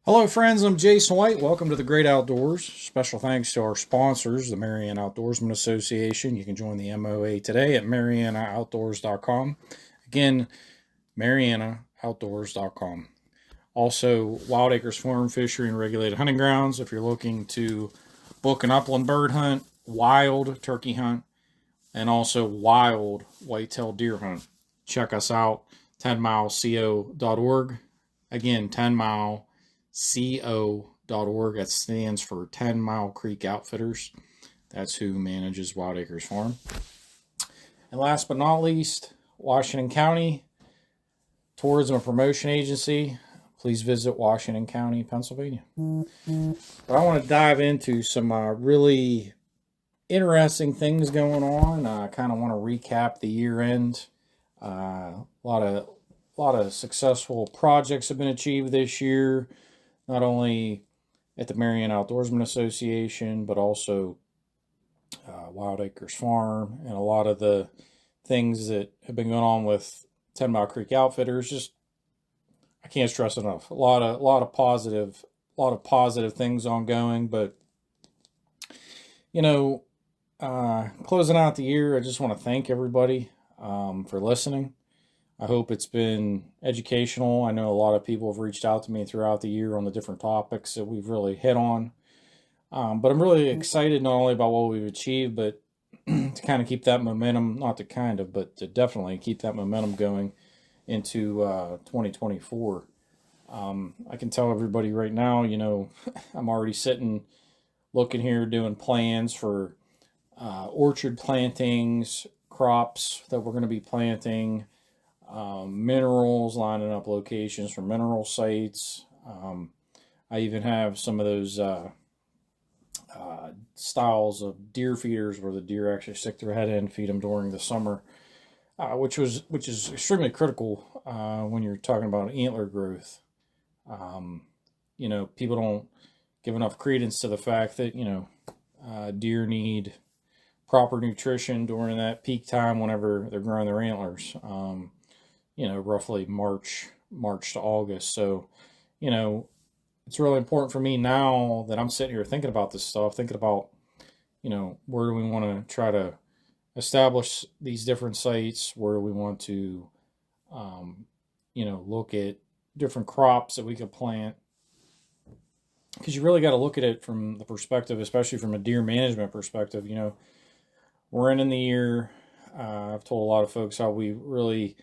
Hello, friends. I'm Jason White. Welcome to the Great Outdoors. Special thanks to our sponsors, the Mariana Outdoorsman Association. You can join the MOA today at marianaoutdoors.com. Again, marianaoutdoors.com. Also, Wild Acres Farm Fishery and Regulated Hunting Grounds. If you're looking to book an upland bird hunt, wild turkey hunt, and also wild whitetail deer hunt, check us out, 10mileco.org. Again, 10mileco.org. That stands for 10 Mile Creek Outfitters. That's who manages Wild Acres Farm. And last but not least, Washington County Tourism and Promotion Agency. Please visit Washington County, Pennsylvania. But I want to dive into some really interesting things going on. I kind of want to recap the year end. A lot of successful projects have been achieved this year, not only at the Mariana Outdoorsman Association, but also Wild Acres Farm, and a lot of the things that have been going on with 10 Mile Creek Outfitters. Just I can't stress enough. A lot of positive things ongoing. But closing out the year, I just want to thank everybody for listening. I hope it's been educational. I know a lot of people have reached out to me throughout the year on the different topics that we've really hit on. But I'm really excited not only about what we've achieved, but to kind of keep that momentum, but to definitely keep that momentum going into 2024. I can tell everybody right now, I'm already looking here, doing plans for orchard plantings, crops that we're going to be planting, minerals, lining up locations for mineral sites. I even have some of those styles of deer feeders where the deer actually stick their head in and feed them during the summer, which is extremely critical when you're talking about antler growth. People don't give enough credence to the fact that deer need proper nutrition during that peak time whenever they're growing their antlers. Roughly March to August. So, it's really important for me now that I'm sitting here thinking about this stuff, thinking about, where do we want to try to establish these different sites? Where do we want to, look at different crops that we could plant? Because you really got to look at it from the perspective, especially from a deer management perspective. We're in the year. I've told a lot of folks how we really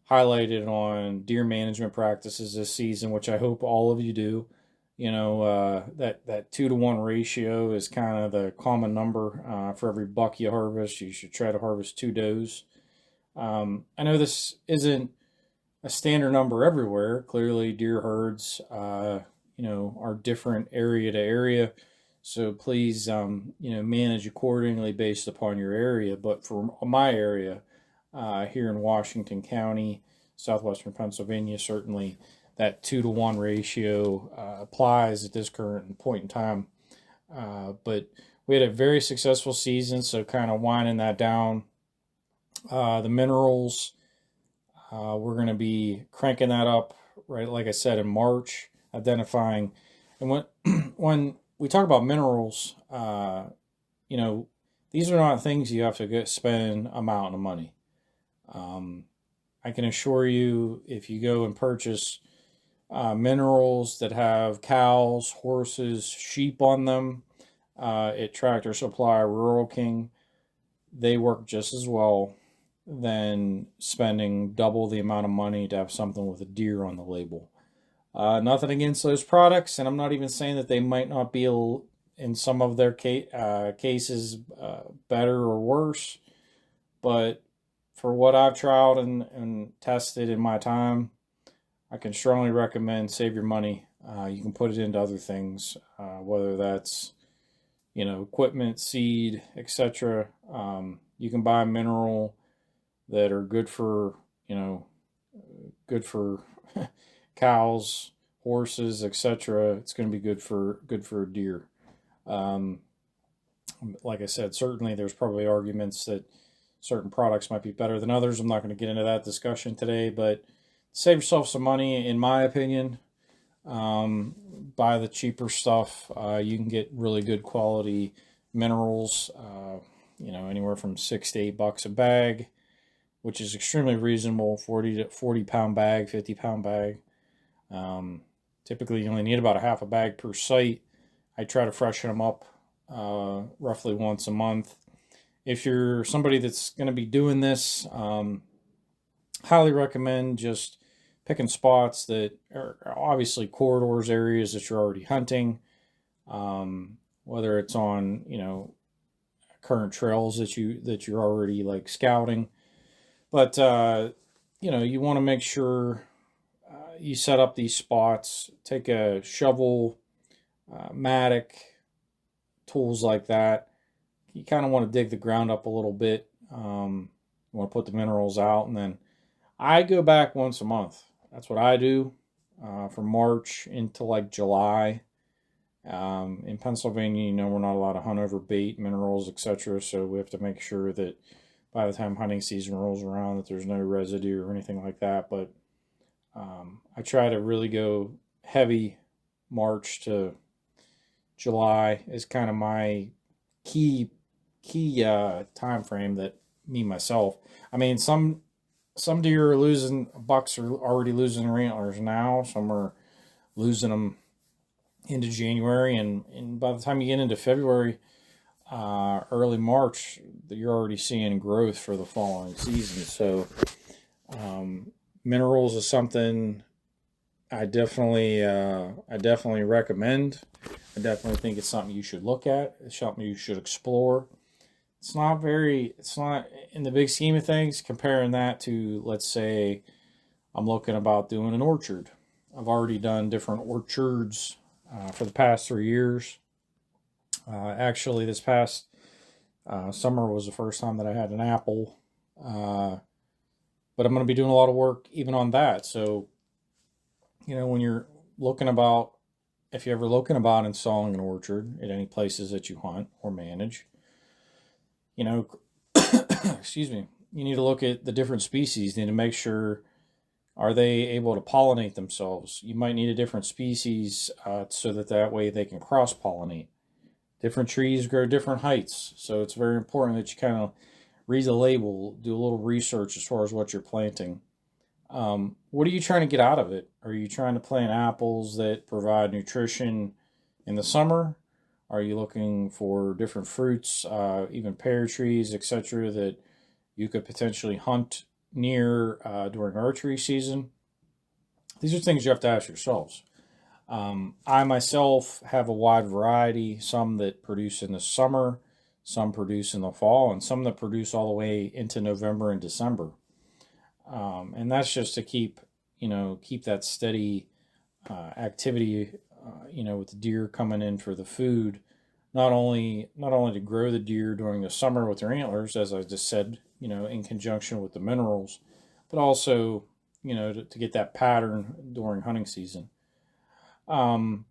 highlighted on deer management practices this season, which I hope all of you do. That 2-to-1 ratio is kind of the common number. For every buck you harvest, you should try to harvest 2 does. I know this isn't a standard number everywhere. Clearly, deer herds, are different area to area. So please, manage accordingly based upon your area. But for my area, here in Washington County, southwestern Pennsylvania, certainly that 2-to-1 ratio applies at this current point in time. But we had a very successful season, so kind of winding that down. The minerals, we're going to be cranking that up, right? Like I said, in March, identifying. And when we talk about minerals, these are not things you have to spend a mountain of money. I can assure you, if you go and purchase minerals that have cows, horses, sheep on them at Tractor Supply, Rural King, they work just as well than spending double the amount of money to have something with a deer on the label. Nothing against those products, and I'm not even saying that they might not be in some of their cases better or worse, but for what I've tried and tested in my time, I can strongly recommend save your money. You can put it into other things, whether that's equipment, seed, etc. You can buy mineral that are good for cows, horses, etc. It's going to be good for deer. Like I said, certainly there's probably arguments that certain products might be better than others. I'm not going to get into that discussion today, but save yourself some money, in my opinion. buy the cheaper stuff. You can get really good quality minerals, anywhere from $6 to $8 a bag, which is extremely reasonable. 40 pound bag, 50-pound bag. Typically, you only need about a half a bag per site. I try to freshen them up roughly once a month. If you're somebody that's going to be doing this, highly recommend just picking spots that are obviously corridors, areas that you're already hunting, whether it's on current trails that you're already like scouting. But you want to make sure you set up these spots. Take a shovel, mattock, tools like that. You kind of want to dig the ground up a little bit. You want to put the minerals out, and then I go back once a month. That's what I do from March into like July. In Pennsylvania, we're not allowed to hunt over bait, minerals, etc. So we have to make sure that by the time hunting season rolls around, that there's no residue or anything like that. But I try to really go heavy March to July is kind of my key time frame that me myself. I mean, some deer are losing, bucks are already losing their antlers now. Some are losing them into January, and by the time you get into February, early March, you're already seeing growth for the following season. So minerals is something I definitely recommend. I definitely think it's something you should look at. It's something you should explore. It's not in the big scheme of things, comparing that to, let's say, I'm looking about doing an orchard. I've already done different orchards for the past 3 years. Actually, this past summer was the first time that I had an apple. But I'm going to be doing a lot of work even on that. So, when you're looking about, if you're ever looking about installing an orchard at any places that you hunt or manage, excuse me, you need to look at the different species. You need to make sure, are they able to pollinate themselves? You might need a different species so that way they can cross-pollinate. Different trees grow different heights, so it's very important that you kind of read the label, do a little research as far as what you're planting. What are you trying to get out of it? Are you trying to plant apples that provide nutrition in the summer? Are you looking for different fruits, even pear trees, etc., that you could potentially hunt near during archery season? These are things you have to ask yourselves. I myself have a wide variety, some that produce in the summer, some produce in the fall, and some that produce all the way into November and December. And that's just to keep that steady activity, with the deer coming in for the food, not only to grow the deer during the summer with their antlers, as I just said, in conjunction with the minerals, but also, to get that pattern during hunting season. I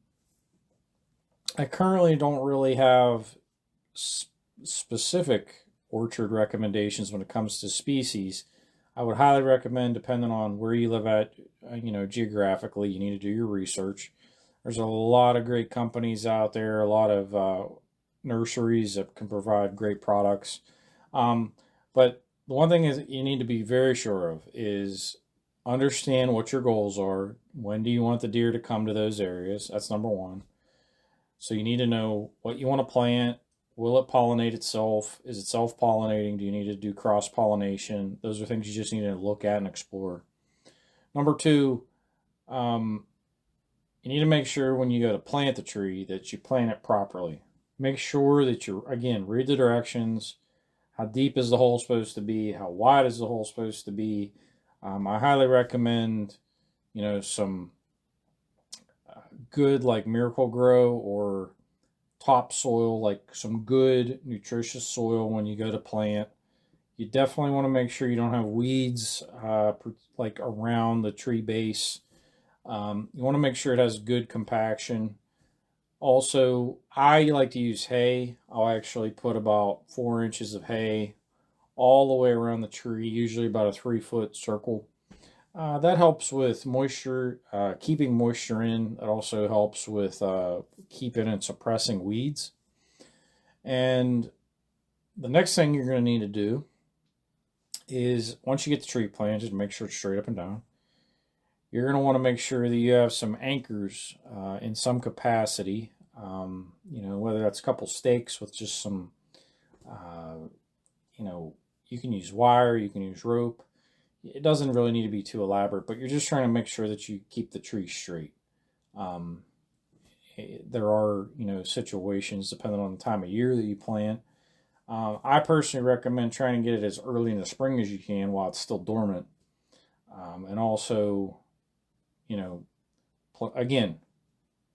currently don't really have specific orchard recommendations when it comes to species. I would highly recommend, depending on where you live at, geographically, you need to do your research. There's a lot of great companies out there, a lot of nurseries that can provide great products. But the one thing is you need to be very sure of is understand what your goals are. When do you want the deer to come to those areas? That's number one. So you need to know what you want to plant. Will it pollinate itself? Is it self-pollinating? Do you need to do cross-pollination? Those are things you just need to look at and explore. Number two, you need to make sure when you go to plant the tree that you plant it properly. Make sure that read the directions. How deep is the hole supposed to be? How wide is the hole supposed to be? I highly recommend, some good like Miracle-Gro or topsoil, like some good nutritious soil when you go to plant. You definitely want to make sure you don't have weeds like around the tree base. You want to make sure it has good compaction. Also, I like to use hay. I'll actually put about 4 inches of hay all the way around the tree, usually about a 3-foot circle. That helps with moisture, keeping moisture in. It also helps with keeping and suppressing weeds. And the next thing you're going to need to do is once you get the tree planted, make sure it's straight up and down. You're going to want to make sure that you have some anchors in some capacity. Whether that's a couple stakes with just some, uh, you can use wire, you can use rope. It doesn't really need to be too elaborate, but you're just trying to make sure that you keep the tree straight. Um, there are, situations depending on the time of year that you plant. I personally recommend trying to get it as early in the spring as you can while it's still dormant. And also, you know, again,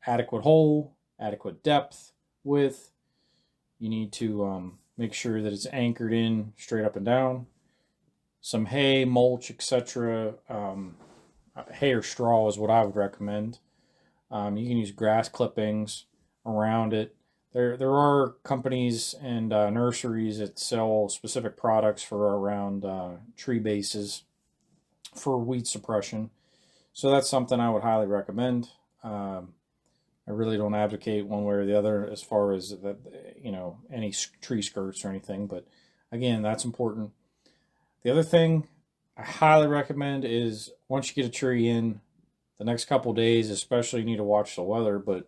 adequate hole, adequate depth, width. You need to make sure that it's anchored in straight up and down. Some hay, mulch, etc. Hay or straw is what I would recommend. You can use grass clippings around it. There are companies and nurseries that sell specific products for around tree bases for weed suppression. So that's something I would highly recommend. I really don't advocate one way or the other as far as that, any tree skirts or anything. But again, that's important. The other thing I highly recommend is once you get a tree in, the next couple days, especially, you need to watch the weather. But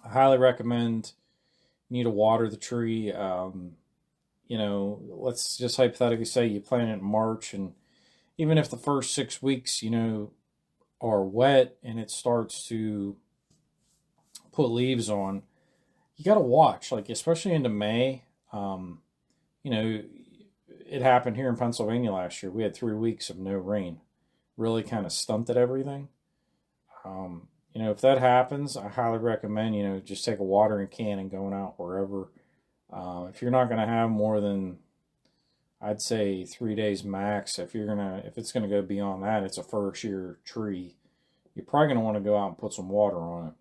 I highly recommend you need to water the tree. Let's just hypothetically say you plant it in March, and even if the first 6 weeks, are wet and it starts to put leaves on, you got to watch, like especially into May. You know, it happened here in Pennsylvania last year. We had 3 weeks of no rain, really kind of stunted everything. If that happens, I highly recommend, just take a watering can and going out wherever. If you're not going to have more than, I'd say 3 days max. If it's gonna go beyond that, it's a first year tree. You're probably gonna want to go out and put some water on it.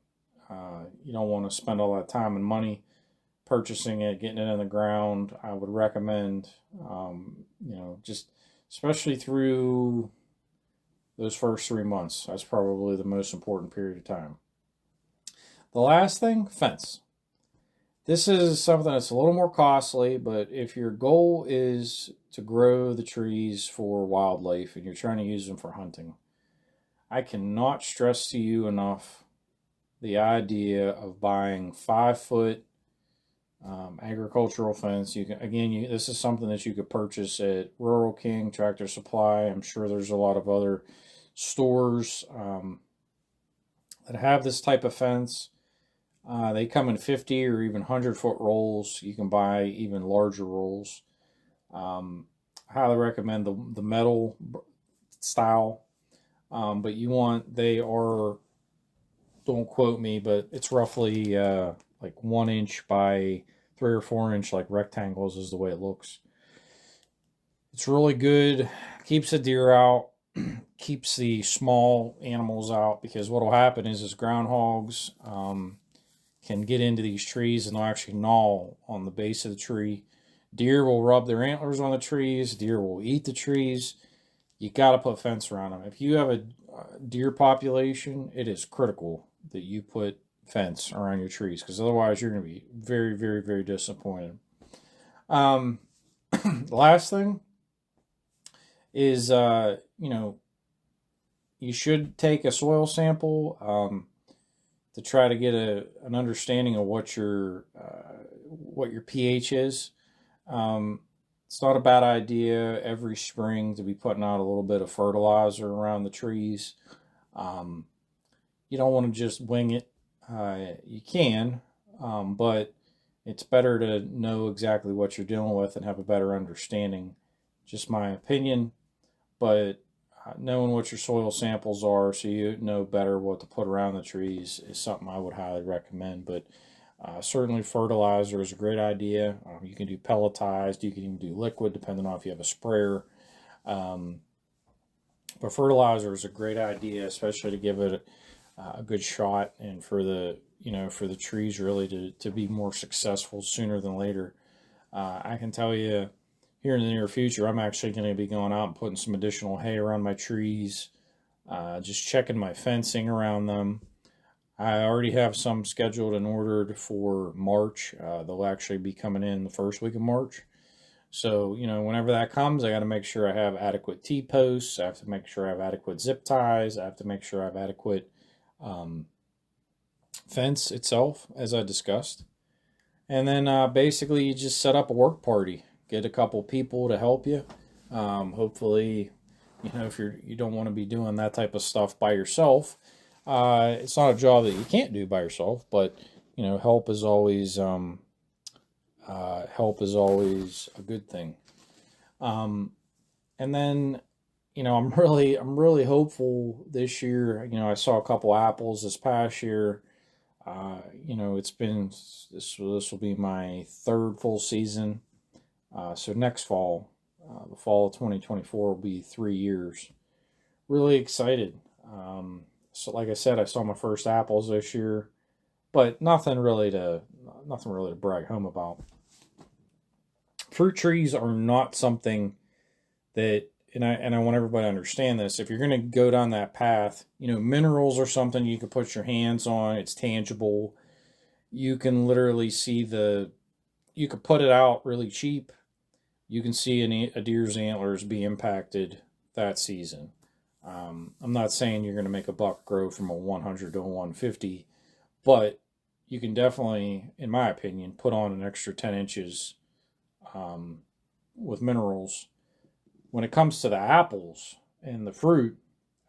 You don't want to spend all that time and money purchasing it, getting it in the ground. I would recommend, just especially through those first 3 months. That's probably the most important period of time. The last thing, fence. This is something that's a little more costly, but if your goal is to grow the trees for wildlife and you're trying to use them for hunting, I cannot stress to you enough the idea of buying 5 foot agricultural fence. You can again, this is something that you could purchase at Rural King, Tractor Supply. I'm sure there's a lot of other stores that have this type of fence. They come in 50 or even 100 foot rolls. You can buy even larger rolls. I highly recommend the metal style, but they are, don't quote me, but it's roughly like 1 inch by 3 or 4 inch, like rectangles is the way it looks. It's really good. Keeps the deer out, keeps the small animals out, because what will happen is groundhogs can get into these trees and they'll actually gnaw on the base of the tree. Deer will rub their antlers on the trees. Deer will eat the trees. You got to put fence around them. If you have a deer population, it is critical that you put fence around your trees, because otherwise you're going to be very, very, very disappointed. The last thing is, you should take a soil sample to try to get an understanding of what your pH is. It's not a bad idea every spring to be putting out a little bit of fertilizer around the trees. You don't want to just wing it. You can, but it's better to know exactly what you're dealing with and have a better understanding. Just my opinion, but knowing what your soil samples are so you know better what to put around the trees is something I would highly recommend. But certainly fertilizer is a great idea. You can do pelletized, you can even do liquid depending on if you have a sprayer. But fertilizer is a great idea, especially to give it a good shot, and for the trees really to be more successful sooner than later. I can tell you here in the near future, I'm actually going to be going out and putting some additional hay around my trees, just checking my fencing around them. I already have some scheduled and ordered for March. They'll actually be coming in the first week of March. So, whenever that comes, I got to make sure I have adequate T-posts. I have to make sure I have adequate zip ties. I have to make sure I have adequate um, fence itself, as I discussed. And then basically, you just set up a work party. Get a couple people to help you. Hopefully, if you don't want to be doing that type of stuff by yourself, it's not a job that you can't do by yourself. But help is always a good thing. And then I'm really hopeful this year. I saw a couple apples this past year. It's been this will be my third full season. So next fall, the fall of 2024 will be 3 years. Really excited. So like I said, I saw my first apples this year, but nothing really to brag home about. Fruit trees are not something that, and I want everybody to understand this. If you're going to go down that path, minerals are something you can put your hands on. It's tangible. You can literally see you could put it out really cheap. You can see a deer's antlers be impacted that season. I'm not saying you're going to make a buck grow from a 100 to a 150, but you can definitely, in my opinion, put on an extra 10 inches with minerals. When it comes to the apples and the fruit,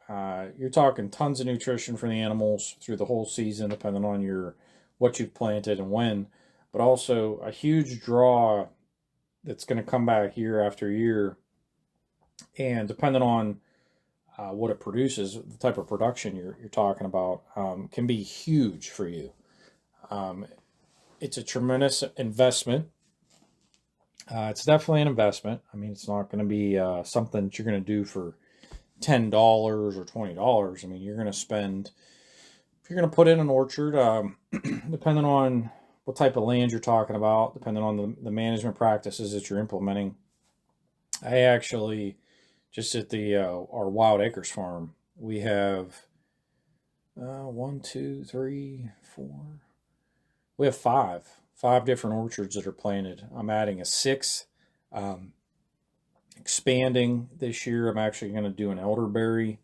you're talking tons of nutrition for the animals through the whole season, depending on what you've planted and when, but also a huge draw that's going to come back year after year. And depending on what it produces, the type of production you're talking about, can be huge for you. It's a tremendous investment. It's definitely an investment. I mean, it's not going to be something that you're going to do for $10 or $20. I mean, you're going to spend, if you're going to put in an orchard, depending on what type of land you're talking about, depending on the management practices that you're implementing. I actually, just at our Wild Acres farm, we have one, two, three, four. We have five different orchards that are planted. I'm adding a sixth, expanding this year. I'm actually going to do an elderberry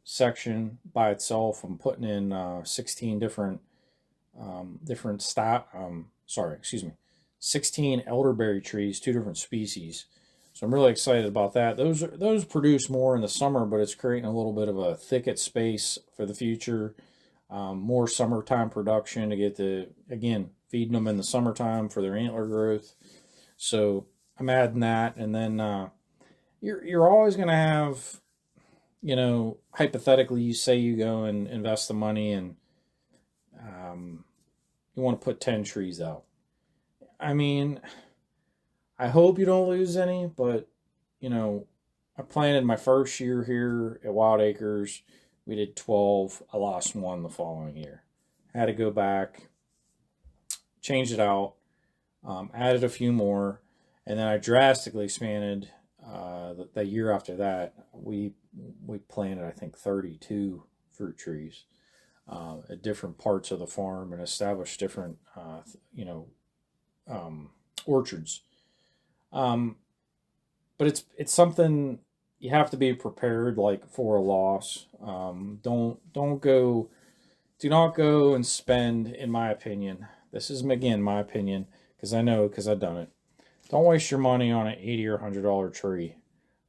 section by itself. I'm putting in 16 different 16 elderberry trees, two different species. So I'm really excited about that. Those produce more in the summer, but it's creating a little bit of a thicket space for the future. More summertime production to get again, feeding them in the summertime for their antler growth. So I'm adding that, and then you're always going to have, hypothetically, you say you go and invest the money, and you want to put 10 trees out. I mean, I hope you don't lose any, but I planted my first year here at Wild Acres. We did 12. I lost one the following year. Had to go back, change it out, added a few more, and then I drastically expanded. The year after that, we planted, I think, 32 fruit trees at different parts of the farm and established different orchards. But it's something you have to be prepared, like, for a loss. Do not go and spend, in my opinion. This is again my opinion because I've done it. Don't waste your money on an $80 or $100 tree.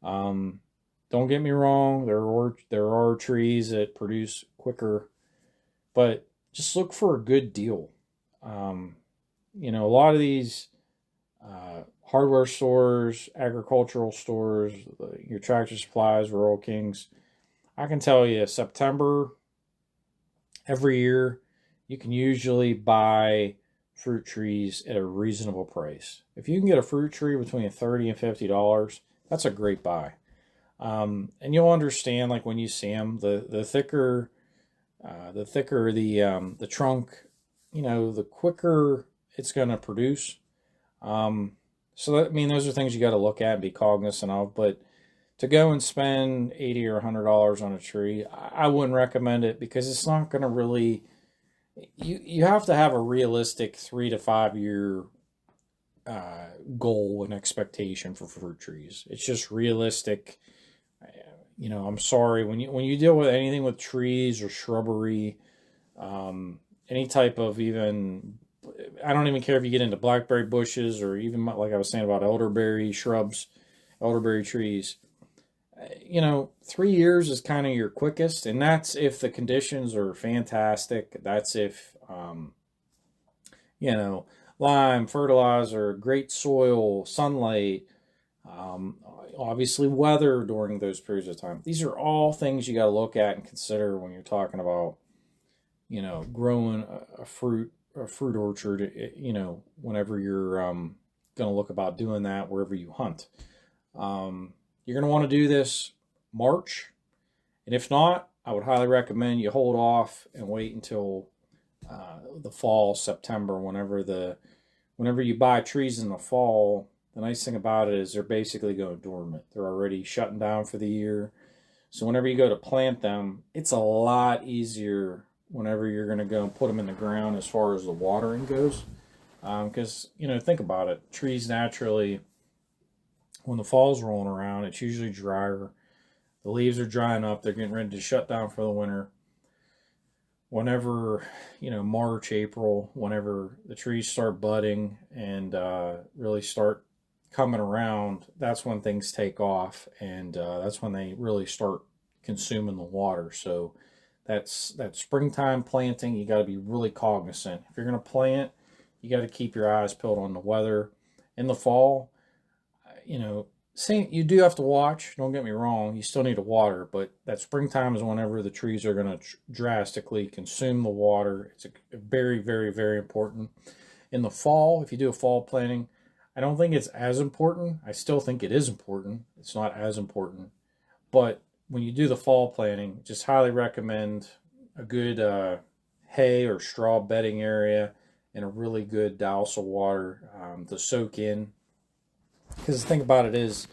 Don't get me wrong. There are trees that produce quicker, but just look for a good deal. A lot of these hardware stores, agricultural stores, your Tractor Supplies, Rural Kings. I can tell you, September every year, you can usually buy fruit trees at a reasonable price. If you can get a fruit tree between $30 and $50, that's a great buy. And you'll understand, like, when you see them, the thicker the trunk, the quicker it's going to produce. So that, I mean, those are things you got to look at and be cognizant of. But to go and spend 80 or $100 on a tree, I wouldn't recommend it because it's not going to really. You have to have a realistic 3 to 5 year goal and expectation for fruit trees. It's just realistic. I'm sorry when you deal with anything with trees or shrubbery, any type of even. I don't even care if you get into blackberry bushes or even like I was saying about elderberry shrubs, elderberry trees. 3 years is kind of your quickest, and that's if the conditions are fantastic. That's if, you know, lime, fertilizer, great soil, sunlight, um, obviously weather during those periods of time. These are all things you got to look at and consider when you're talking about, growing a fruit orchard. Whenever you're going to look about doing that wherever you hunt. You're going to want to do this March, and if not, I would highly recommend you hold off and wait until the fall, September, whenever you buy trees in the fall. The nice thing about it is they're basically going dormant. They're already shutting down for the year. So whenever you go to plant them, it's a lot easier whenever you're going to go and put them in the ground as far as the watering goes. Because, think about it. Trees naturally, when the fall's rolling around, it's usually drier. The leaves are drying up. They're getting ready to shut down for the winter. Whenever, March, April, whenever the trees start budding and really start coming around, that's when things take off, and that's when they really start consuming the water. So that's that springtime planting. You got to be really cognizant. If you're going to plant, you got to keep your eyes peeled on the weather. In the fall, you know, same, you do have to watch. Don't get me wrong. You still need to water, but that springtime is whenever the trees are going to drastically consume the water. It's very, very, very important. In the fall, if you do a fall planting, I don't think it's as important. I still think it is important. It's not as important, but when you do the fall planting, just highly recommend a good hay or straw bedding area and a really good douse of water to soak in. Because the thing about it is,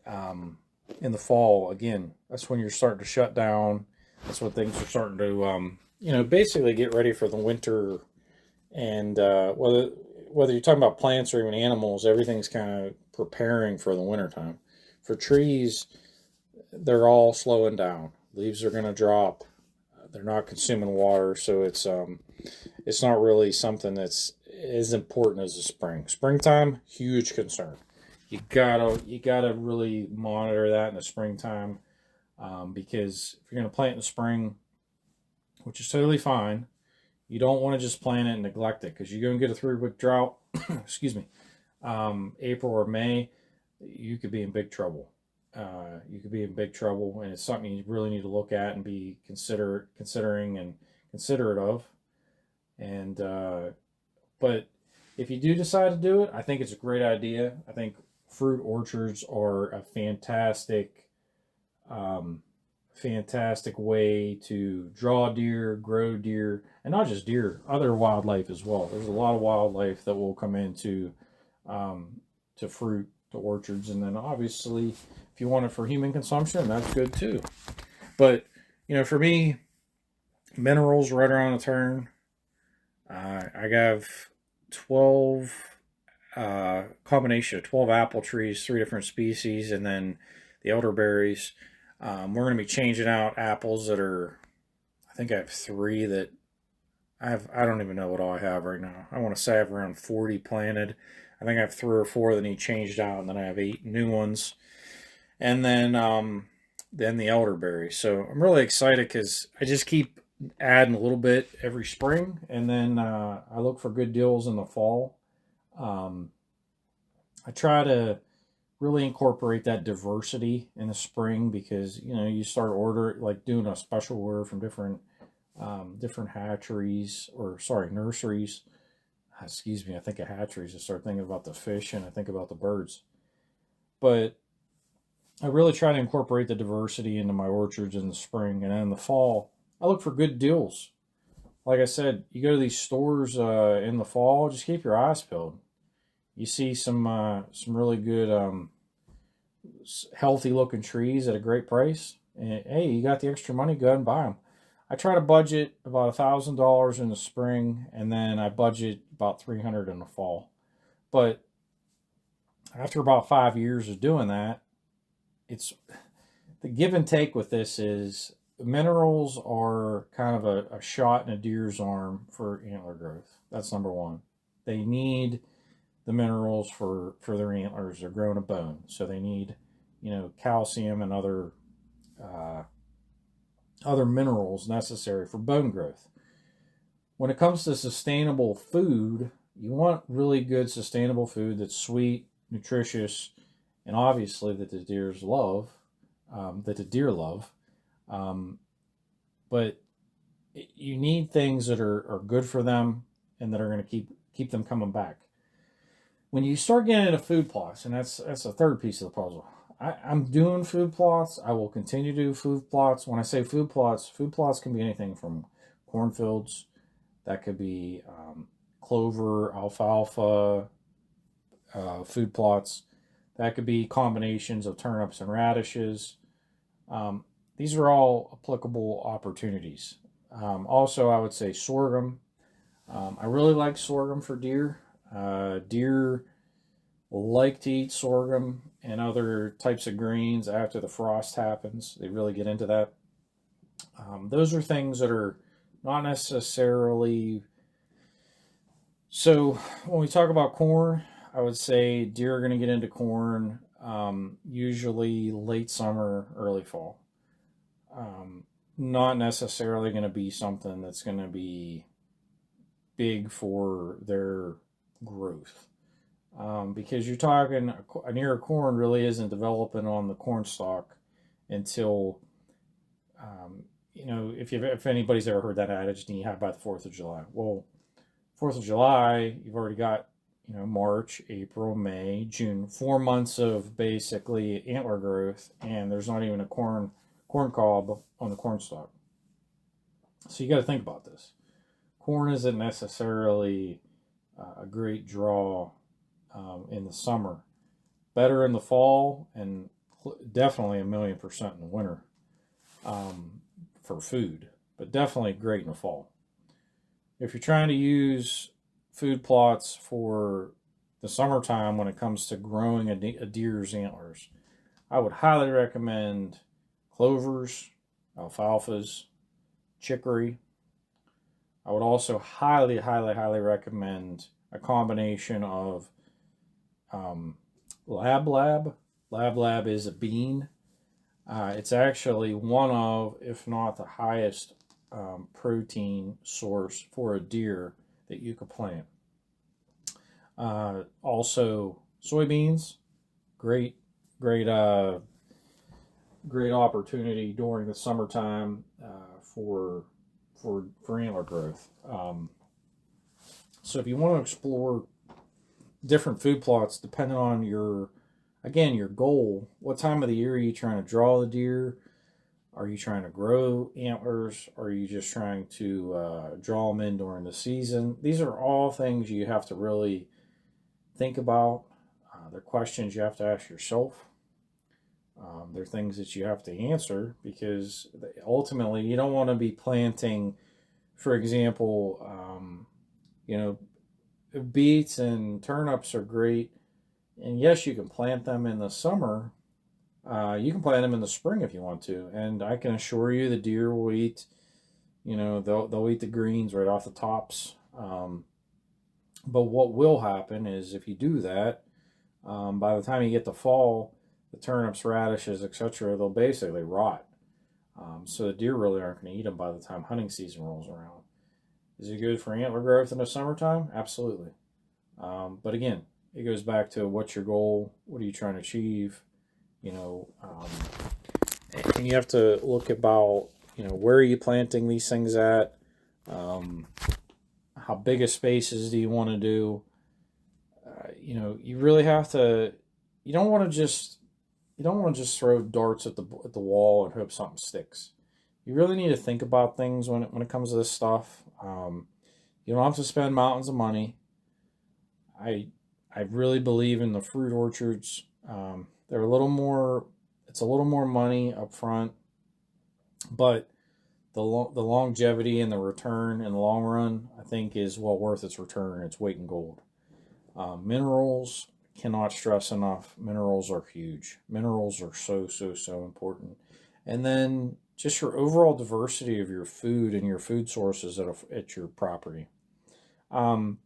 in the fall, again, that's when you're starting to shut down. That's when things are starting to, basically get ready for the winter. And whether you're talking about plants or even animals, everything's kind of preparing for the wintertime. For trees, they're all slowing down. Leaves are going to drop. They're not consuming water, so it's not really something that's as important as the spring. Springtime, huge concern. You gotta really monitor that in the springtime, because if you're gonna plant in the spring, which is totally fine, you don't want to just plant it and neglect it because you're gonna get a 3 week drought. Excuse me. April or May, you could be in big trouble. You could be in big trouble, and it's something you really need to look at and be considering and considerate of. And but if you do decide to do it, I think it's a great idea. I think fruit orchards are a um, fantastic way to draw deer, grow deer, and not just deer, other wildlife as well. There's a lot of wildlife that will come into to fruit, to orchards, and then obviously, if you want it for human consumption, that's good too. But for me, minerals right around the turn. I have 12 combination of 12 apple trees, 3 different species, and then the elderberries. We're going to be changing out apples that are, I think I have three that I don't even know what all I have right now. I want to say I have around 40 planted. I think I have 3 or 4 that need changed out, and then I have 8 new ones. And then the elderberry. So I'm really excited because I just keep adding a little bit every spring, and then I look for good deals in the fall. Um, I try to really incorporate that diversity in the spring because you start order like doing a special order from different hatcheries, or sorry, nurseries. Excuse me, I think of hatcheries. I start thinking about the fish and I think about the birds. But I really try to incorporate the diversity into my orchards in the spring, and then in the fall, I look for good deals. Like I said, you go to these stores in the fall, just keep your eyes peeled. You see some really good healthy looking trees at a great price, and hey, you got the extra money, go ahead and buy them. I try to budget about $1,000 in the spring, and then I budget about 300 in the fall. But after about 5 years of doing that, it's the give and take with this is minerals are kind of a shot in a deer's arm for antler growth. That's number one. They need the minerals for their antlers. They're growing a bone, so they need calcium and uh, other minerals necessary for bone growth. When it comes to sustainable food, you want really good sustainable food that's sweet, nutritious, and obviously that the deers love, that the deer love. Um, but you need things that are good for them and that are going to keep them coming back. When you start getting into food plots, and that's the third piece of the puzzle. I'm doing food plots. I will continue to do food plots. When I say food plots can be anything from cornfields, that could be clover, alfalfa, food plots. That could be combinations of turnips and radishes. Um, these are all applicable opportunities. Also, I would say sorghum. I really like sorghum for deer. Deer like to eat sorghum and other types of grains after the frost happens. They really get into that. Those are things that are not necessarily. So when we talk about corn, I would say deer are going to get into corn usually late summer, early fall. Um, Not necessarily going to be something that's going to be big for their growth. Because you're talking an ear of corn really isn't developing on the corn stalk until if anybody's ever heard that adage, then you have by the 4th of July. Well, 4th of July, you've already got March, April, May, June, 4 months of basically antler growth, and there's not even a corn cob on the corn stalk. So you got to think about this. Corn isn't necessarily a great draw in the summer. Better in the fall, and definitely 1,000,000% in the winter for food, but definitely great in the fall. If you're trying to use food plots for the summertime when it comes to growing a deer's antlers, I would highly recommend clovers, alfalfas, chicory. I would also highly, highly, highly recommend a combination of Lab Lab. Lab Lab is a bean. It's actually one of, if not the highest protein source for a deer that you could plant. Also, soybeans, great, great, great opportunity during the summertime for antler growth. So if you want to explore different food plots, depending on your goal, what time of the year are you trying to draw the deer? Are you trying to grow antlers? Are you just trying to draw them in during the season? These are all things you have to really think about. They're questions you have to ask yourself. They're things that you have to answer because ultimately you don't want to be planting, for example, beets and turnips are great. And yes, you can plant them in the summer. You can plant them in the spring if you want to. And I can assure you the deer will eat, they'll eat the greens right off the tops. But what will happen is if you do that, by the time you get to fall, the turnips, radishes, etc., they'll basically rot. So the deer really aren't going to eat them by the time hunting season rolls around. Is it good for antler growth in the summertime? Absolutely. But again, it goes back to what's your goal? What are you trying to achieve? And you have to look about, where are you planting these things at? How big of spaces do you want to do? You really have to. You don't want to just throw darts at the wall and hope something sticks. You really need to think about things when it comes to this stuff. You don't have to spend mountains of money. I I really believe in the fruit orchards. They're a little more, it's a little more money up front, but the longevity and the return in the long run, I think, is well worth its return. Its weight in gold. Minerals, cannot stress enough. Minerals are huge. Minerals are so important. And then just your overall diversity of your food and your food sources at your property. Um,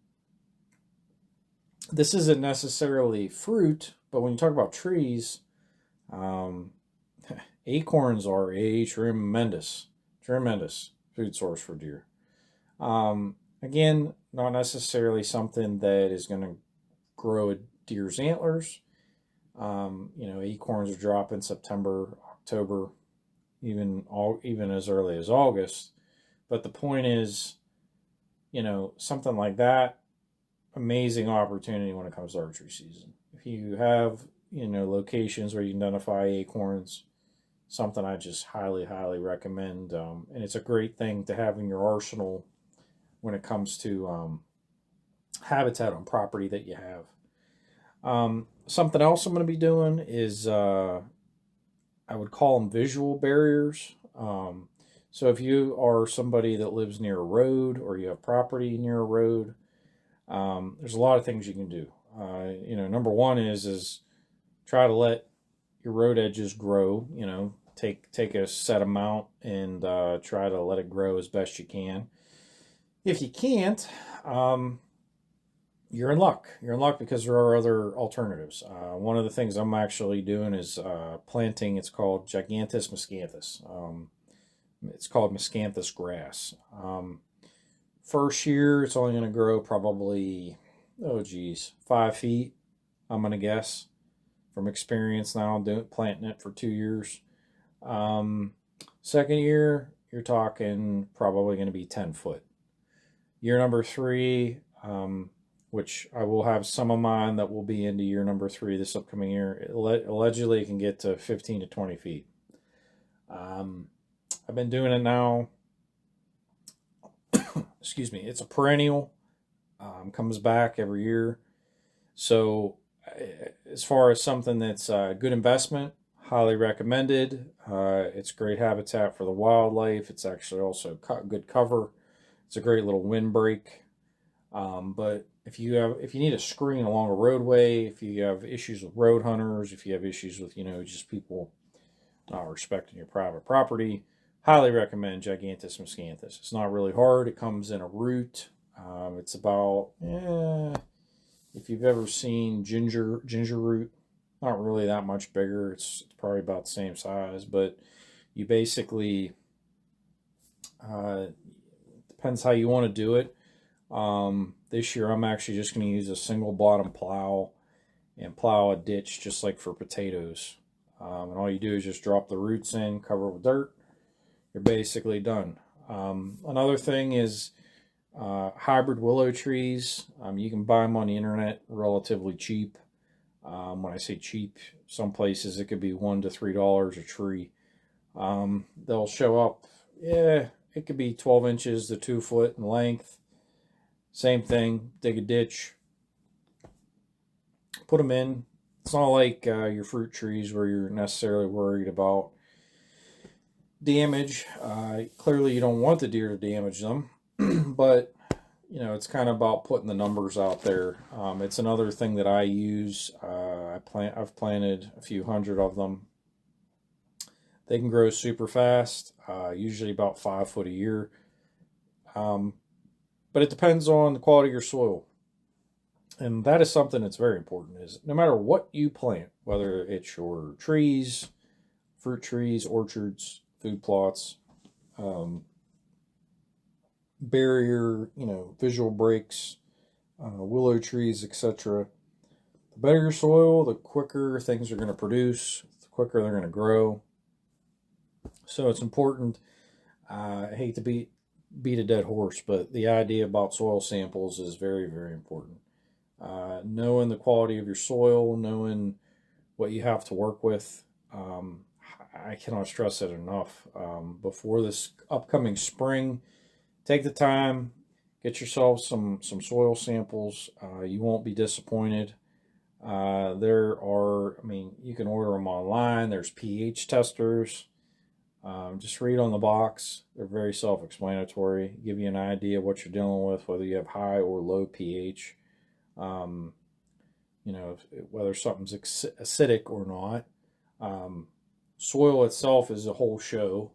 this isn't necessarily fruit, but when you talk about trees, um, acorns are a tremendous food source for deer. Again, not necessarily something that is going to grow a deer's antlers. Acorns are drop in September, October, even as early as August. But the point is, something like that, amazing opportunity when it comes to archery season. If you have, locations where you can identify acorns, something I just highly recommend. And it's a great thing to have in your arsenal when it comes to habitat on property that you have. Something else I'm going to be doing is I would call them visual barriers. So if you are somebody that lives near a road or you have property near a road, there's a lot of things you can do. Number one is try to let your road edges grow. Take a set amount and try to let it grow as best you can. If you can't, you're in luck. You're in luck because there are other alternatives. One of the things I'm actually doing is planting. It's called Gigantus miscanthus. It's called miscanthus grass. First year, it's only going to grow probably, 5 feet. I'm going to guess from experience now, planting it for 2 years. Second year, you're talking probably going to be 10 foot. Year number 3, which I will have some of mine that will be into year number 3 this upcoming year. Allegedly, it can get to 15 to 20 feet. I've been doing it now. Excuse me. It's a perennial. Comes back every year. So, as far as something that's a good investment, highly recommended. It's great habitat for the wildlife. It's actually also good cover. It's a great little windbreak. But if you need a screen along a roadway, if you have issues with road hunters, if you have issues with just people not respecting your private property, highly recommend Gigantus miscanthus. It's not really hard. It comes in a root. It's about if you've ever seen ginger root, not really that much bigger. It's probably about the same size, but you basically depends how you want to do it. This year I'm actually just going to use a single bottom plow and plow a ditch just like for potatoes. And all you do is just drop the roots in, cover it with dirt. You're basically done. Another thing is hybrid willow trees. You can buy them on the internet relatively cheap. When I say cheap, some places it could be $1 to $3 a tree. They'll show up. Yeah, it could be 12 inches to 2 foot in length. Same thing. Dig a ditch. Put them in. It's not like your fruit trees where you're necessarily worried about damage. Clearly, you don't want the deer to damage them, but it's kind of about putting the numbers out there. It's another thing that I use. I've planted a few hundred of them. They can grow super fast, usually about 5 foot a year. But it depends on the quality of your soil. And that is something that's very important, is no matter what you plant, whether it's your trees, fruit trees, orchards, food plots, barrier, visual breaks, willow trees, etc. The better your soil, the quicker things are going to produce, the quicker they're going to grow. So it's important. I hate to beat a dead horse, but the idea about soil samples is very important. Knowing the quality of your soil, knowing what you have to work with. I cannot stress it enough. Before this upcoming spring, take the time, get yourself some soil samples. You won't be disappointed. There are, I mean, you can order them online. There's pH testers. Just read on the box. They're very self-explanatory. Give you an idea of what you're dealing with, whether you have high or low pH. Um, whether something's acidic or not. Um, Soil itself is a whole show.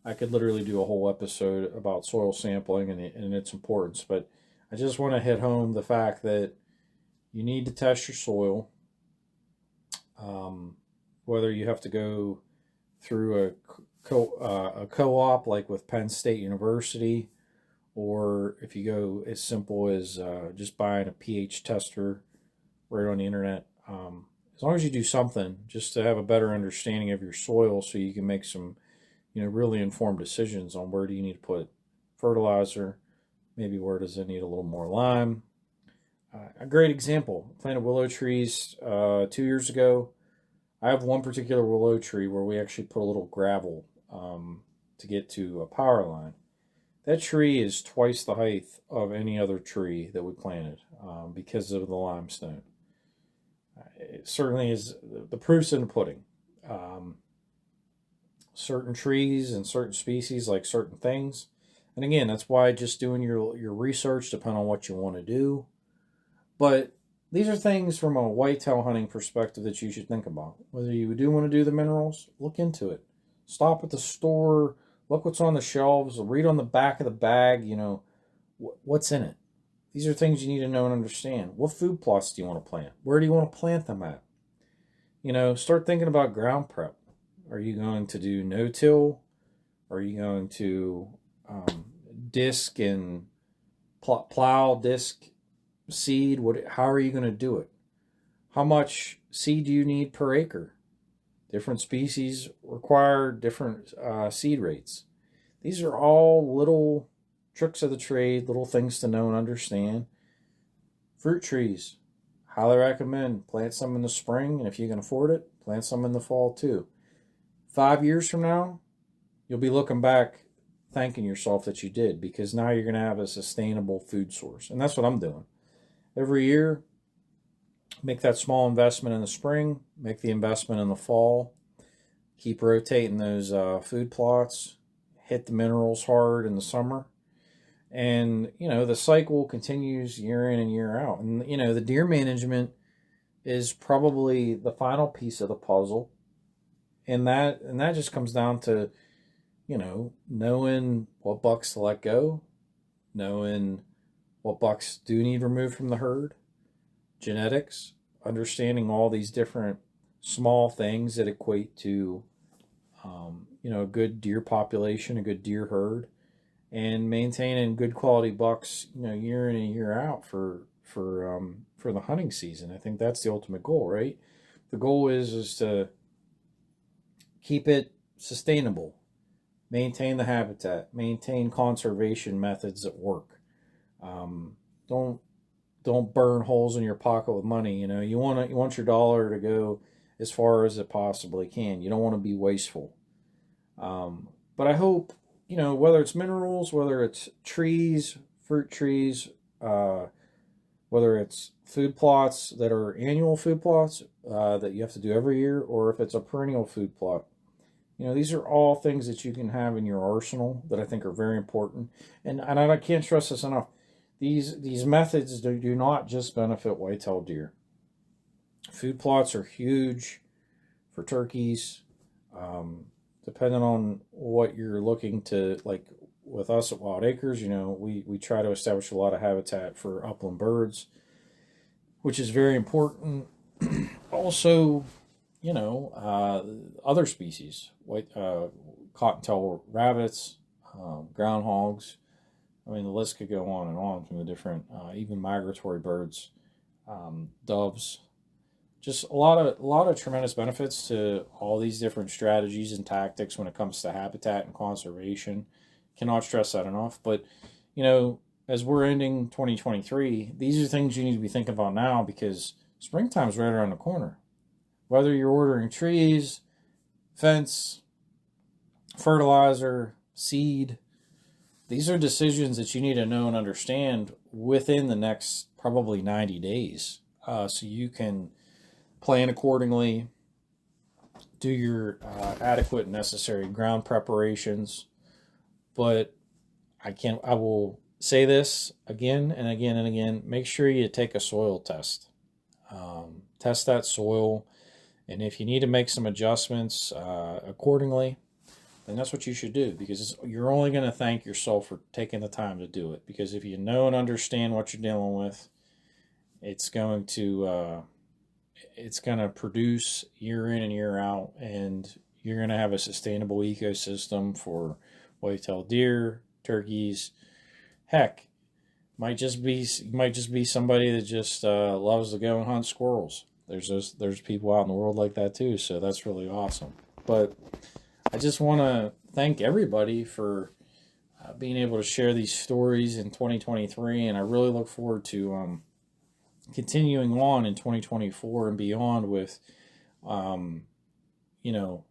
I could literally do a whole episode about soil sampling and its importance, but I just want to hit home the fact that you need to test your soil. Whether you have to go through a co-op like with Penn State University, or if you go as simple as just buying a pH tester right on the internet. As long as you do something just to have a better understanding of your soil so you can make some, really informed decisions on where do you need to put fertilizer, maybe where does it need a little more lime. A great example, planted willow trees 2 years ago. I have one particular willow tree where we actually put a little gravel to get to a power line. That tree is twice the height of any other tree that we planted because of the limestone. It certainly is, the proof's in the pudding. Certain trees and certain species like certain things. And again, that's why just doing your research depending on what you want to do. But these are things from a whitetail hunting perspective that you should think about. Whether you do want to do the minerals, look into it. Stop at the store, look what's on the shelves, read on the back of the bag, what's in it. These are things you need to know and understand. What food plots do you want to plant? Where do you want to plant them at? Start thinking about ground prep. Are you going to do no-till? Are you going to disc and plow, disc, seed? How are you going to do it? How much seed do you need per acre? Different species require different seed rates. These are all little tricks of the trade, little things to know and understand. Fruit trees, highly recommend. Plant some in the spring, and if you can afford it, plant some in the fall too. 5 years from now, you'll be looking back thanking yourself that you did, because now you're going to have a sustainable food source. And that's what I'm doing. Every year, make that small investment in the spring, make the investment in the fall, keep rotating those food plots, hit the minerals hard in the summer. And, the cycle continues year in and year out. And, the deer management is probably the final piece of the puzzle. And that just comes down to, knowing what bucks to let go, knowing what bucks do need removed from the herd, genetics, understanding all these different small things that equate to, a good deer population, a good deer herd, and maintaining good quality bucks, year in and year out for the hunting season. I think that's the ultimate goal, right? The goal is to keep it sustainable, maintain the habitat, maintain conservation methods that work. Don't burn holes in your pocket with money. You want your dollar to go as far as it possibly can. You don't want to be wasteful. But I hope, whether it's minerals, whether it's trees, fruit trees, whether it's food plots that are annual food plots that you have to do every year, or if it's a perennial food plot. These are all things that you can have in your arsenal that I think are very important. And I can't stress this enough. These methods do not just benefit whitetail deer. Food plots are huge for turkeys. Depending on what you're looking to, like with us at Wild Acres, we try to establish a lot of habitat for upland birds, which is very important. Also, other species, cottontail rabbits, groundhogs. I mean, the list could go on from the different, even migratory birds, doves. Just a lot of tremendous benefits to all these different strategies and tactics when it comes to habitat and conservation. Cannot stress that enough. But, as we're ending 2023, these are things you need to be thinking about now, because springtime's right around the corner. Whether you're ordering trees, fence, fertilizer, seed, these are decisions that you need to know and understand within the next probably 90 days. so you can plan accordingly, do your adequate and necessary ground preparations. But I will say this again and again and again: make sure you take a soil test. Test that soil, and if you need to make some adjustments accordingly, then that's what you should do, because you're only going to thank yourself for taking the time to do it. Because if you know and understand what you're dealing with, it's going to produce year in and year out, and you're going to have a sustainable ecosystem for white-tailed deer, turkeys. Heck, might just be somebody that just loves to go and hunt squirrels. There's people out in the world like that too, so that's really awesome. But I just want to thank everybody for being able to share these stories in 2023, and I really look forward to continuing on in 2024 and beyond with, you know,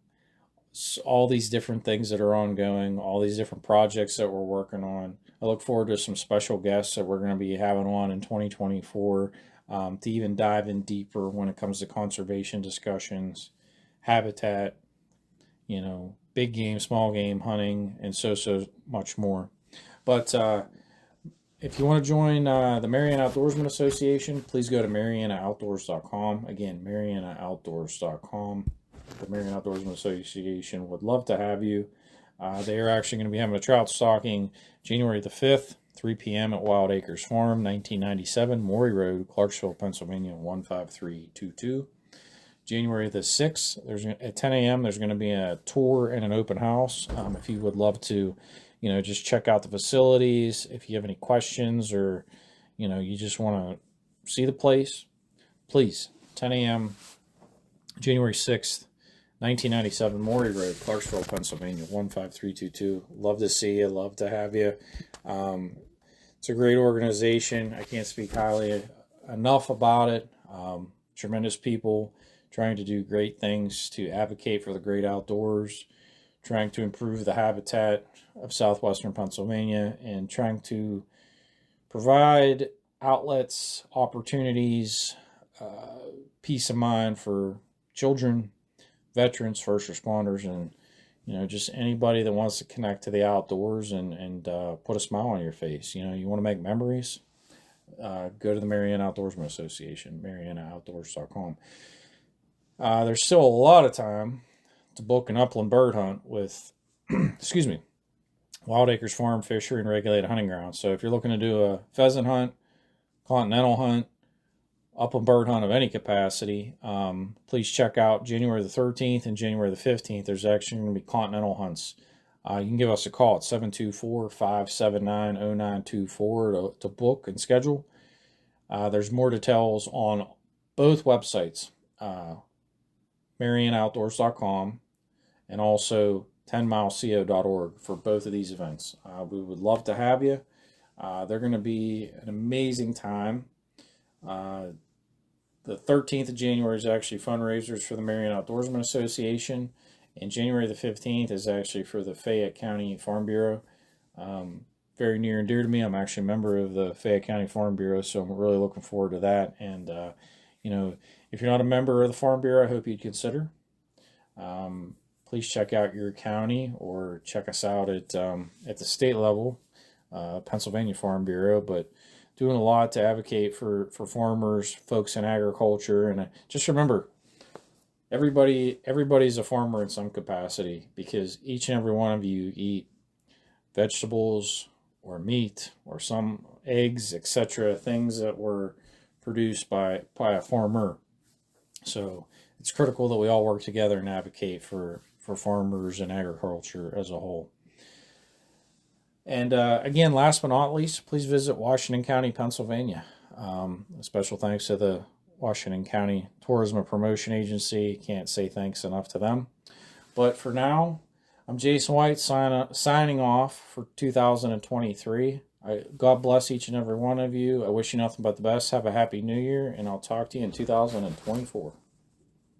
all these different things that are ongoing, all these different projects that we're working on. I look forward to some special guests that we're going to be having on in 2024 to even dive in deeper when it comes to conservation discussions, habitat, big game, small game hunting, and so much more. But if you want to join the Mariana Outdoorsman Association, please go to MarianaOutdoors.com. Again, MarianaOutdoors.com. The Mariana Outdoorsman Association would love to have you. They are actually going to be having a trout stocking January the 5th, 3 p.m. at Wild Acres Farm, 1997, Morey Road, Clarksville, Pennsylvania, 15322. January the 6th, at 10 a.m., there's going to be a tour and an open house. If you would love to, just check out the facilities, if you have any questions or, you just want to see the place, please, 10 a.m., January 6th, 1997, Morey Road, Clarksville, Pennsylvania, 15322. Love to see you. Love to have you. It's a great organization. I can't speak highly enough about it. Tremendous people trying to do great things to advocate for the great outdoors, trying to improve the habitat of southwestern Pennsylvania, and trying to provide outlets, opportunities, peace of mind for children, veterans, first responders, and just anybody that wants to connect to the outdoors and put a smile on your face. You want to make memories, go to the Mariana Outdoorsman Association, MarianaOutdoors.com. There's still a lot of time to book an upland bird hunt with excuse me, Wild Acres Farm Fishery and Regulated Hunting Grounds. So if you're looking to do a pheasant hunt, continental hunt, upland bird hunt of any capacity, please check out January the 13th and January the 15th. There's actually going to be continental hunts. You can give us a call at 724-579-0924 to book and schedule. There's more details on both websites, MarianaOutdoors.com and also 10mileco.org for both of these events. We would love to have you. They're going to be an amazing time. The 13th of January is actually fundraisers for the Mariana Outdoorsman Association, and January the 15th is actually for the Fayette County Farm Bureau. Very near and dear to me. I'm actually a member of the Fayette County Farm Bureau, so I'm really looking forward to that. And, if you're not a member of the Farm Bureau, I hope you'd consider. Please check out your county or check us out at the state level, Pennsylvania Farm Bureau, but doing a lot to advocate for farmers, folks in agriculture. And just remember, everybody's a farmer in some capacity, because each and every one of you eat vegetables or meat or some eggs, etc., things that were produced by a farmer. So it's critical that we all work together and advocate for farmers and agriculture as a whole. And again, last but not least, please visit Washington County, Pennsylvania. A special thanks to the Washington County Tourism and Promotion Agency. Can't say thanks enough to them. But for now, I'm Jason White signing off for 2023. God bless each and every one of you. I wish you nothing but the best. Have a happy new year, and I'll talk to you in 2024.